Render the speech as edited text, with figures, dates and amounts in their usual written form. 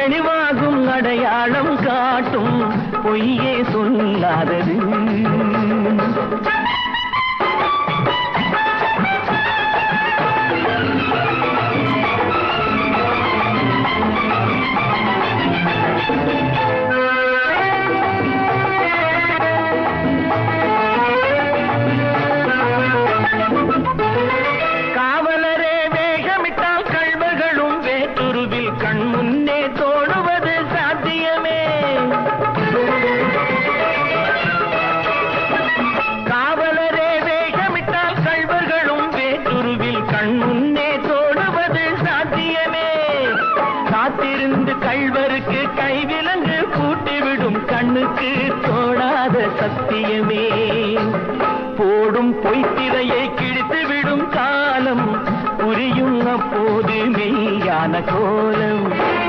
தெளிவாகும் அடையாளம் காட்டும் பொய்யே சொல்லாதது. காவலரே வேகமிட்டால் கள்வர்களும் வேற்றுருவில் கண் முன்னே தோடுவது சாத்தியமே. காவலரே வேகமிட்டால் கள்வர்களும் வேற்றுருவில் கண் முன்னே தோடுவது சாத்தியமே. காத்திருந்து கள்வருக்கு கைவிலங்கு பூட்டிவிடும் கண்ணுக்கு தோடாத சத்தியமே. போடும் பொய்த்திரையை கிழித்துவிடும் காலம் புரியும் அப்போது மெய்யான கோலம்.